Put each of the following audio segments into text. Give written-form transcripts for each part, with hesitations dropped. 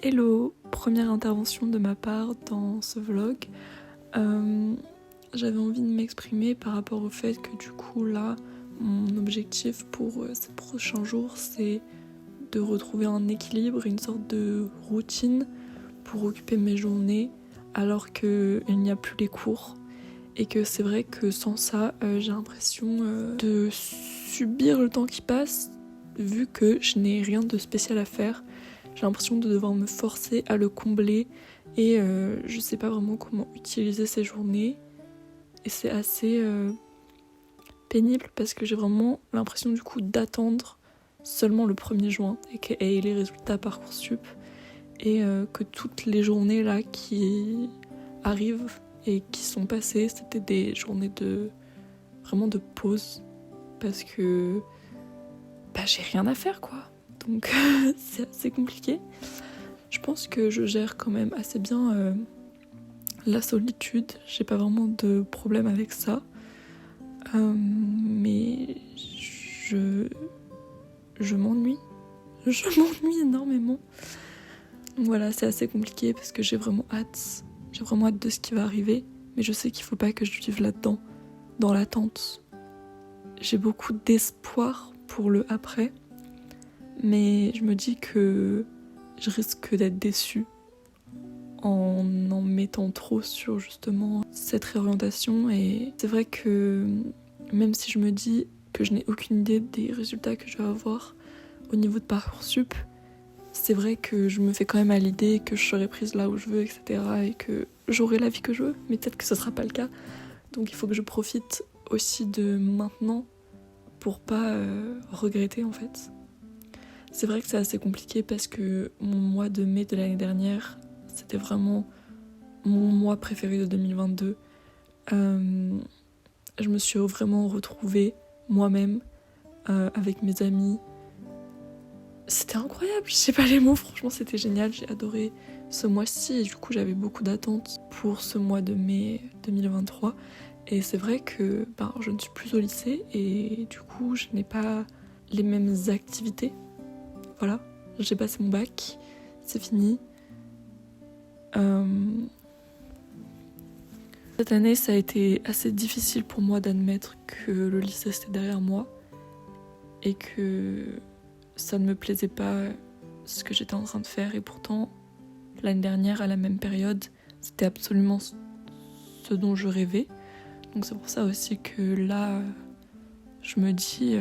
Hello, première intervention de ma part dans ce vlog. J'avais envie de m'exprimer par rapport au fait que du coup là, mon objectif pour ces prochains jours, c'est de retrouver un équilibre, une sorte de routine pour occuper mes journées alors qu'il n'y a plus les cours. Et que c'est vrai que sans ça, j'ai l'impression de subir le temps qui passe vu que je n'ai rien de spécial à faire. J'ai l'impression de devoir me forcer à le combler et je sais pas vraiment comment utiliser ces journées. Et c'est assez pénible parce que j'ai vraiment l'impression du coup d'attendre seulement le 1er juin et les résultats Parcoursup et que toutes les journées là qui arrivent et qui sont passées, c'était des journées de vraiment de pause parce que j'ai rien à faire quoi. Donc c'est assez compliqué. Je pense que je gère quand même assez bien la solitude. J'ai pas vraiment de problème avec ça. Mais je m'ennuie. Je m'ennuie énormément. Donc voilà, c'est assez compliqué parce que j'ai vraiment hâte. J'ai vraiment hâte de ce qui va arriver. Mais je sais qu'il faut pas que je vive là-dedans, dans l'attente. J'ai beaucoup d'espoir pour le après. Mais je me dis que je risque d'être déçue en mettant trop sur justement cette réorientation. Et c'est vrai que même si je me dis que je n'ai aucune idée des résultats que je vais avoir au niveau de Parcoursup, c'est vrai que je me fais quand même à l'idée que je serai prise là où je veux, etc. et que j'aurai la vie que je veux, mais peut-être que ce sera pas le cas. Donc il faut que je profite aussi de maintenant pour pas regretter en fait. C'est vrai que c'est assez compliqué parce que mon mois de mai de l'année dernière, c'était vraiment mon mois préféré de 2022. Je me suis vraiment retrouvée moi-même avec mes amis. C'était incroyable, je sais pas les mots, franchement c'était génial, j'ai adoré ce mois-ci et du coup j'avais beaucoup d'attentes pour ce mois de mai 2023. Et c'est vrai que je ne suis plus au lycée et du coup je n'ai pas les mêmes activités. Voilà, j'ai passé mon bac, c'est fini. Cette année, ça a été assez difficile pour moi d'admettre que le lycée c'était derrière moi et que ça ne me plaisait pas ce que j'étais en train de faire. Et pourtant, l'année dernière, à la même période, c'était absolument ce dont je rêvais. Donc c'est pour ça aussi que là, je me dis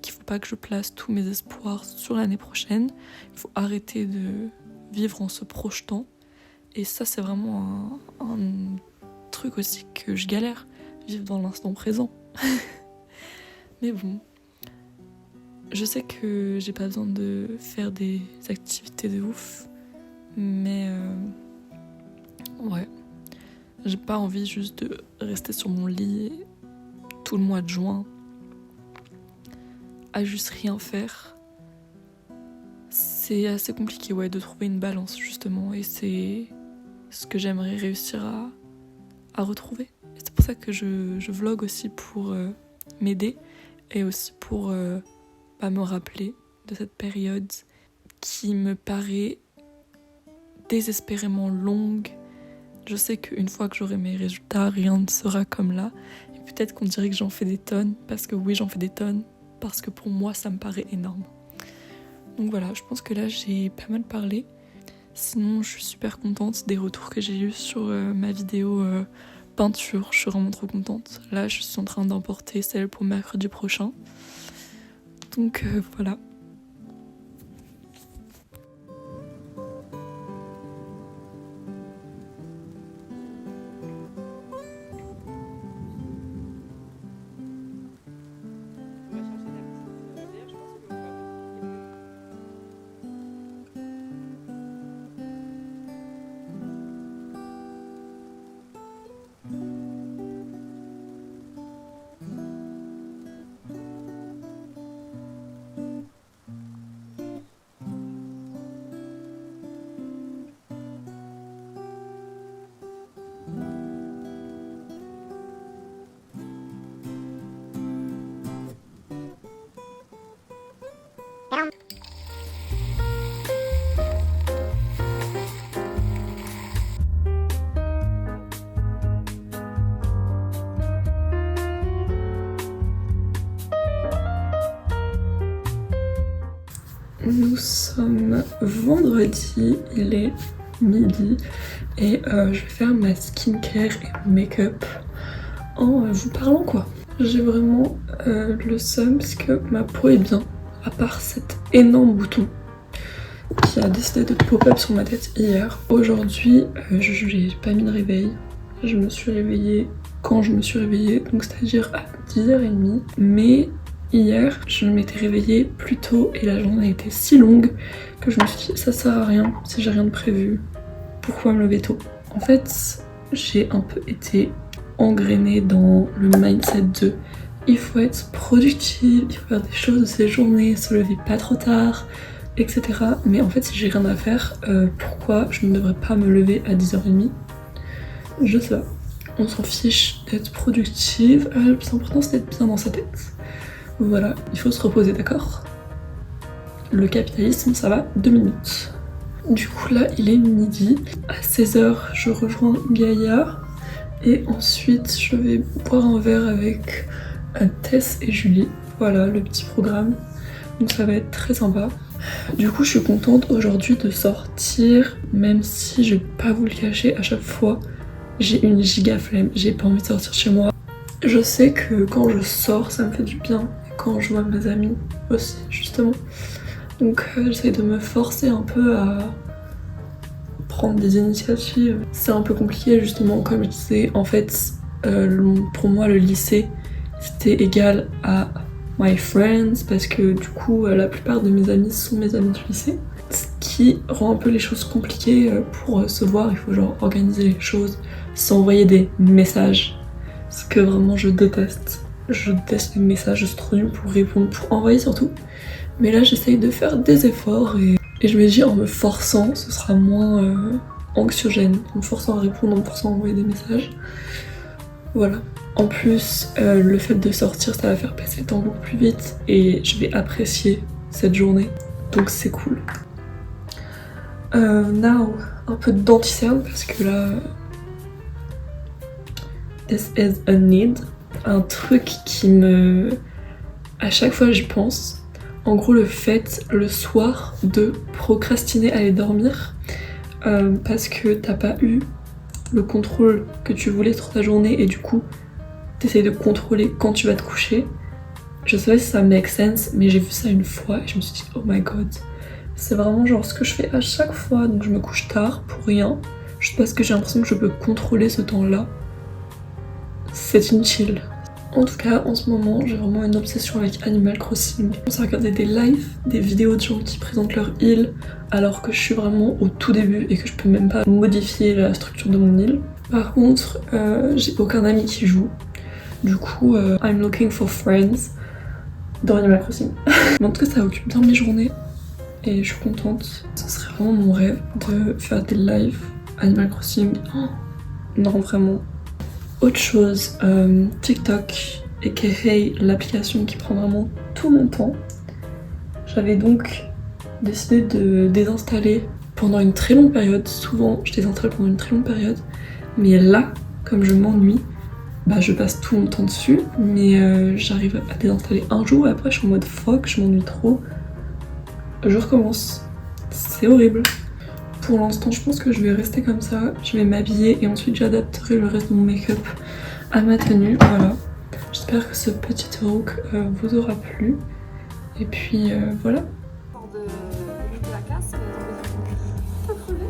qu'il faut pas que je place tous mes espoirs sur l'année prochaine. Il faut arrêter de vivre en se projetant. Et ça, c'est vraiment un truc aussi que je galère, vivre dans l'instant présent. Mais bon, je sais que j'ai pas besoin de faire des activités de ouf, mais ouais, j'ai pas envie juste de rester sur mon lit tout le mois de juin à juste rien faire. C'est assez compliqué de trouver une balance justement, et c'est ce que j'aimerais réussir à retrouver. Et c'est pour ça que je vlog aussi pour m'aider et aussi pour me rappeler de cette période qui me paraît désespérément longue. Je sais qu'une fois que j'aurai mes résultats, rien ne sera comme là. Et peut-être qu'on dirait que j'en fais des tonnes, parce que oui, j'en fais des tonnes, parce que pour moi, ça me paraît énorme. Donc voilà, je pense que là, j'ai pas mal parlé. Sinon, je suis super contente des retours que j'ai eus sur ma vidéo peinture. Je suis vraiment trop contente. Là, je suis en train d'emporter celle pour mercredi prochain. Donc voilà. Nous sommes vendredi, il est midi et je vais faire ma skincare et make-up en vous parlant quoi. J'ai vraiment le seum parce que ma peau est bien, à part cet énorme bouton qui a décidé de pop-up sur ma tête hier. Aujourd'hui, je n'ai pas mis de réveil. Je me suis réveillée quand je me suis réveillée, donc c'est-à-dire à 10h30. Mais hier, je m'étais réveillée plus tôt et la journée a été si longue que je me suis dit ça sert à rien si j'ai rien de prévu. Pourquoi me lever tôt? En fait, j'ai un peu été engrainée dans le mindset de il faut être productive, il faut faire des choses de ces journées, se lever pas trop tard, etc. Mais en fait, si j'ai rien à faire, pourquoi je ne devrais pas me lever à 10h30? Je sais pas. On s'en fiche d'être productive. Le plus important, c'est d'être bien dans sa tête. Voilà, il faut se reposer, d'accord? Le capitalisme, ça va 2 minutes. Du coup, là, il est midi. À 16h, je rejoins Gaïa. Et ensuite, je vais boire un verre avec Tess et Julie. Voilà, le petit programme. Donc ça va être très sympa. Du coup, je suis contente aujourd'hui de sortir, même si je vais pas vous le cacher, à chaque fois, j'ai une giga flemme, j'ai pas envie de sortir chez moi. Je sais que quand je sors, ça me fait du bien, et quand je vois mes amis aussi, justement. Donc j'essaie de me forcer un peu à prendre des initiatives. C'est un peu compliqué, justement, comme je disais, en fait, pour moi, le lycée, c'était égal à my friends, parce que du coup la plupart de mes amis sont mes amis du lycée, ce qui rend un peu les choses compliquées pour se voir. Il faut genre organiser les choses, s'envoyer des messages, ce que vraiment je déteste les messages, je suis trop nulle pour répondre, pour envoyer surtout. Mais là j'essaye de faire des efforts et je me dis en me forçant ce sera moins anxiogène, en me forçant à répondre, en me forçant à envoyer des messages. Voilà. En plus, le fait de sortir, ça va faire passer le temps beaucoup plus vite et je vais apprécier cette journée. Donc c'est cool. Now, un peu de denticerne parce que là, this is a need. Un truc qui me... À chaque fois j'y pense. En gros, le fait, le soir, de procrastiner à aller dormir parce que t'as pas eu le contrôle que tu voulais sur ta journée et du coup t'essayes de contrôler quand tu vas te coucher. Je sais pas si ça make sense, mais j'ai vu ça une fois et je me suis dit oh my god, c'est vraiment genre ce que je fais à chaque fois. Donc je me couche tard pour rien, juste parce que j'ai l'impression que je peux contrôler ce temps-là. C'est inutile. En tout cas, en ce moment, j'ai vraiment une obsession avec Animal Crossing. Je commence à regarder des lives, des vidéos de gens qui présentent leur île, alors que je suis vraiment au tout début et que je peux même pas modifier la structure de mon île. Par contre, j'ai aucun ami qui joue. Du coup, I'm looking for friends dans Animal Crossing. Mais en tout cas, ça occupe bien mes journées et je suis contente. Ce serait vraiment mon rêve de faire des lives Animal Crossing. Oh, non, vraiment. Autre chose, TikTok, aka l'application qui prend vraiment tout mon temps. J'avais donc décidé de désinstaller pendant une très longue période. Souvent, je désinstalle pendant une très longue période. Mais là, comme je m'ennuie, bah je passe tout mon temps dessus. Mais j'arrive à désinstaller un jour et après je suis en mode fuck, je m'ennuie trop. Je recommence. C'est horrible. Pour l'instant, je pense que je vais rester comme ça. Je vais m'habiller et ensuite j'adapterai le reste de mon make-up à ma tenue. Voilà. J'espère que ce petit talk vous aura plu. Et puis voilà. De la classe, un peu crevé,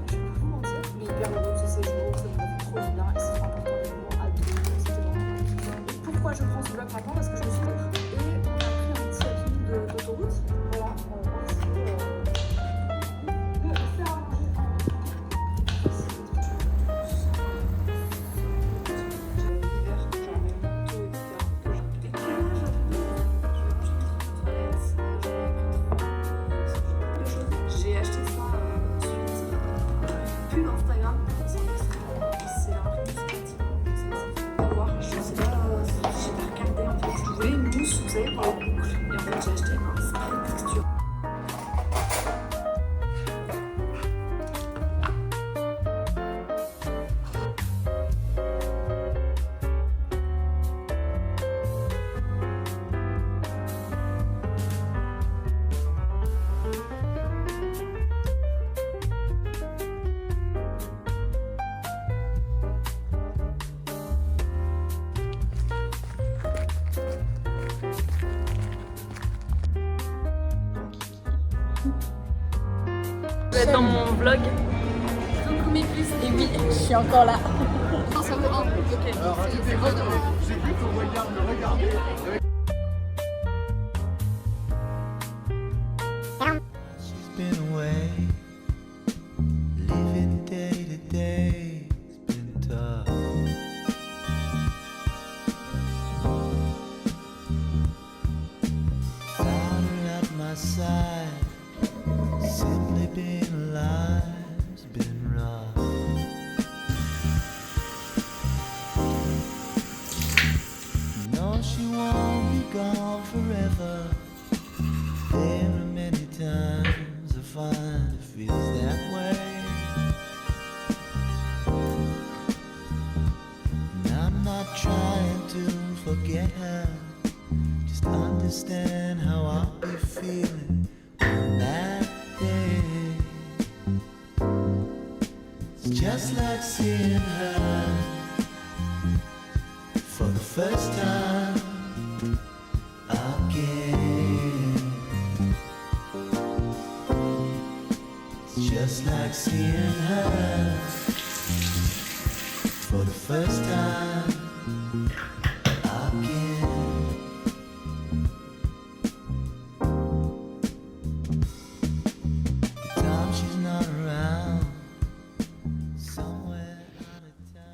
je vais pas vous mentir, mais hyper heureuse de ces jours, ça me fait trop bien et c'est vraiment à deux. Pourquoi je prends ce vlog maintenant? Parce que je me suis fait et on a pris un petit appui d'autoroute. Voilà, parce que faire à manger j'ai acheté ça suite à une pub Instagram. C'est un peu discrétif. Voir, je sais pas, j'ai pas regardé en fait. Je voulais une mousse, vous savez, pour les boucles. Et en fait, j'ai acheté un spray texture. vas être dans mon vlog. Coucou mes puces. Et oui, je suis encore là. Non, ça va. Ok. C'est bon. J'ai vu ton regard me regarder. She's been away, living day to day. It's been tough. Without her at my side, simply being alive's been rough. No, she won't be gone forever. There are many times I find it feels that way. And I'm not trying to forget her, just understand how I'll be feeling on that day. It's just like seeing her for the first time again. It's just like seeing her for the first time again. The time she's not around, somewhere out of town.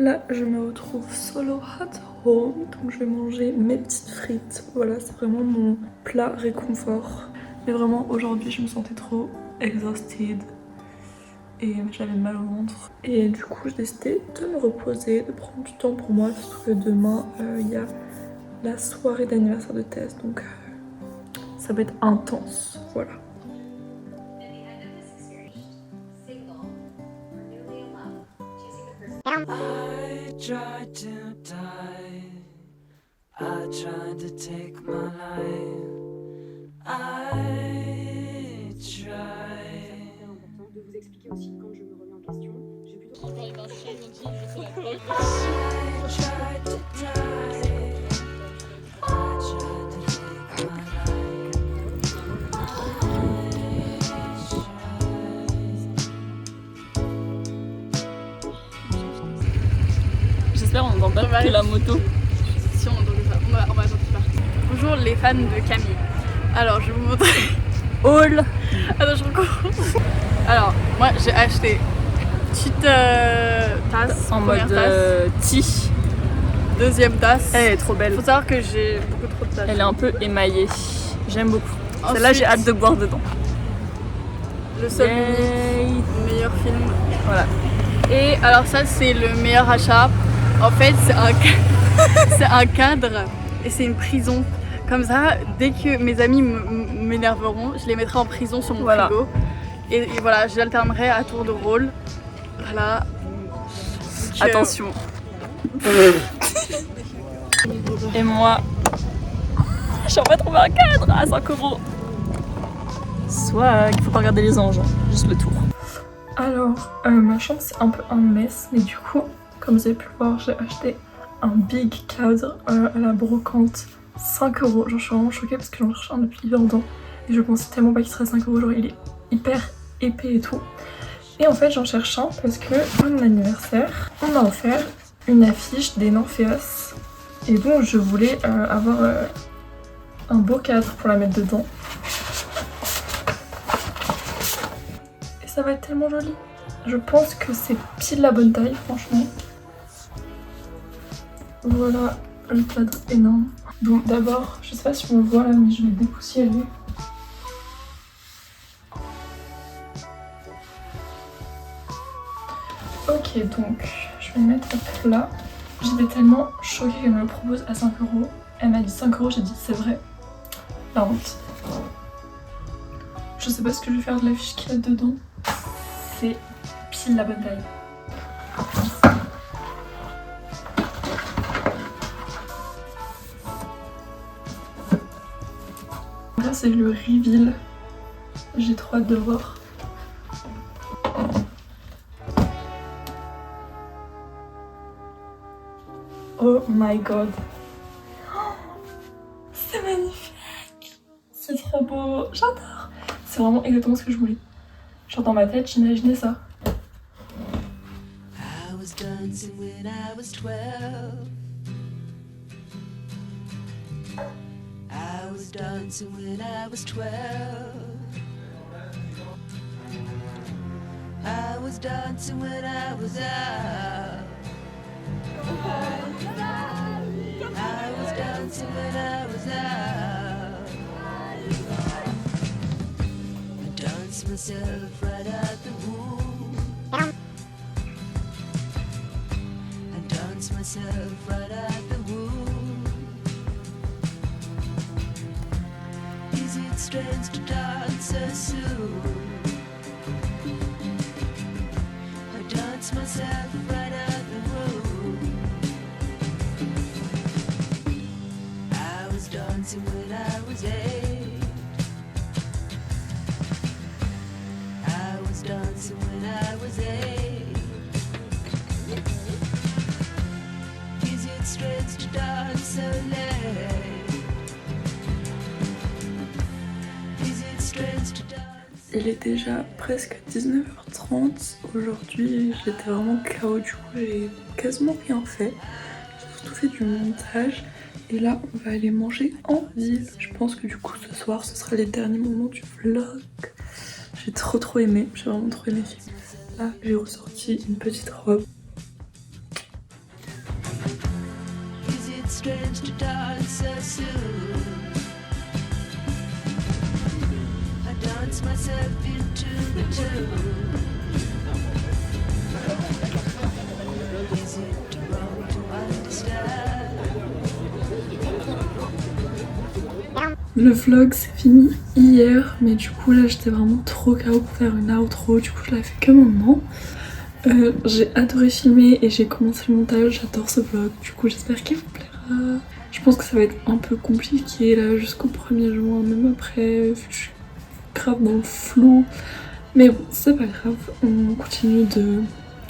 Là, je me retrouve solo at home, donc je vais manger mes petites frites. Voilà, c'est vraiment mon plat réconfort. Mais vraiment, aujourd'hui, je me sentais trop exhausted et j'avais mal au ventre. Et du coup, j'ai décidé de me reposer, de prendre du temps pour moi, parce que demain, il y a la soirée d'anniversaire de Tess, donc ça va être intense, voilà. I tried to die. I tried to take my life. I important de vous expliquer aussi quand je me remets en question. J'ai plutôt. J'espère qu'on n'entend pas la moto. Si on entend ça, on va attendre qu'il parte. Bonjour les fans de Camille. Alors je vais vous montrer. Haul. Attends, je recommence. Alors, moi j'ai acheté une petite tasse. En mode tea. Deuxième tasse. Elle est trop belle. Faut savoir que j'ai beaucoup trop de tasses. Elle est un peu émaillée. J'aime beaucoup. Ensuite, Celle-là, j'ai hâte de boire dedans. Le seul Yay. meilleur film. Voilà. Et alors ça c'est le meilleur achat. En fait c'est c'est un cadre et c'est une prison. Comme ça, dès que mes amis m'énerveront, je les mettrai en prison sur mon frigo. Et voilà, j'alternerai à tour de rôle. Voilà. Donc, Attention. Et moi, j'ai envie de trouver un cadre à 5 €. Soit il faut pas regarder les anges, juste le tour. Alors, ma chambre c'est un peu un mess, mais du coup, comme vous avez pu le voir, j'ai acheté un big cadre à la brocante, 5 €. Genre, je suis vraiment choquée parce que j'en cherche un depuis hyper longtemps et je pensais tellement pas qu'il serait 5 €. Genre, il est hyper épais et tout. Et en fait, j'en cherche un parce que pour mon anniversaire, on m'a offert une affiche des Nymphéas. Et donc, je voulais avoir un beau cadre pour la mettre dedans. Ça va être tellement joli. Je pense que c'est pile la bonne taille, franchement. Voilà le cadre énorme. Donc d'abord, je sais pas si on le voit là, mais je vais dépoussiérer. Ok, donc je vais le mettre là. J'étais tellement choquée qu'elle me le propose à 5 €. Elle m'a dit 5 €, j'ai dit c'est vrai. La honte. Je sais pas ce que je vais faire de l'affiche qu'il y a dedans. C'est pile la bonne taille. Là c'est le reveal. J'ai trop hâte de voir. Oh my god. Oh, c'est magnifique. C'est trop beau. J'adore. C'est vraiment exactement ce que je voulais. Genre dans ma tête, j'imaginais ça. I was dancing when I was 12. I was dancing when I was 12. I was dancing when I was out. I was dancing when I was out. I danced myself right out the womb. I danced myself right out the womb. Is it strange to dance so soon? I danced myself right out the womb. I was dancing when I was 8. I was dancing when I was 8. Is it strange to dance so late? Is it strange to dance? Il est déjà presque 19h30 aujourd'hui, j'étais vraiment KO, du coup j'ai quasiment rien fait. J'ai surtout fait du montage et là on va aller manger en ville. Je pense que du coup ce soir ce sera les derniers moments du vlog. J'ai trop aimé, j'ai vraiment trop aimé filmer. Là j'ai ressorti une petite robe. Is it strange to dance so soon? I dance myself into the tune. Is it wrong to understand? Le vlog c'est fini hier, mais du coup là j'étais vraiment trop KO pour faire une outro, du coup je l'ai fait que maintenant. J'ai adoré filmer et j'ai commencé le montage, j'adore ce vlog, du coup j'espère qu'il vous plaira. Je pense que ça va être un peu compliqué là jusqu'au 1er juin, même après, vu que je suis grave dans le flou. Mais bon, c'est pas grave, on continue de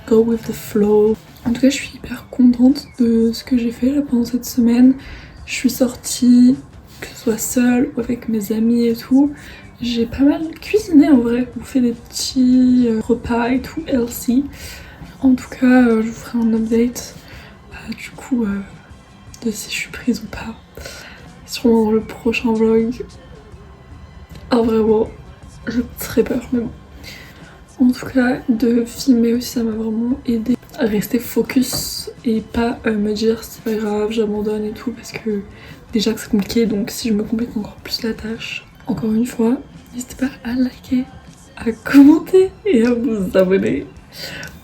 go with the flow. En tout cas, je suis hyper contente de ce que j'ai fait là pendant cette semaine. Je suis sortie, que ce soit seule ou avec mes amis et tout. J'ai pas mal cuisiné en vrai, ou fait des petits repas et tout, healthy. En tout cas, je vous ferai un update du coup de si je suis prise ou pas. Sûrement dans le prochain vlog. Ah vraiment, j'ai très peur, mais bon. En tout cas, de filmer aussi, ça m'a vraiment aidé à rester focus et pas me dire c'est pas grave, j'abandonne et tout, parce que déjà que c'est compliqué, donc si je me complique encore plus la tâche. Encore une fois, n'hésitez pas à liker, à commenter et à vous abonner.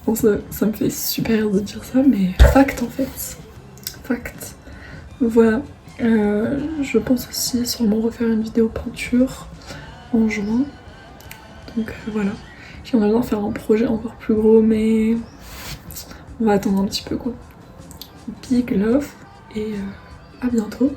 Bon, ça me fait super de dire ça, mais fact en fait. Fact. Voilà. Je pense aussi sûrement refaire une vidéo peinture en juin. Donc voilà. J'aimerais bien faire un projet encore plus gros, mais on va attendre un petit peu quoi. Big love et à bientôt.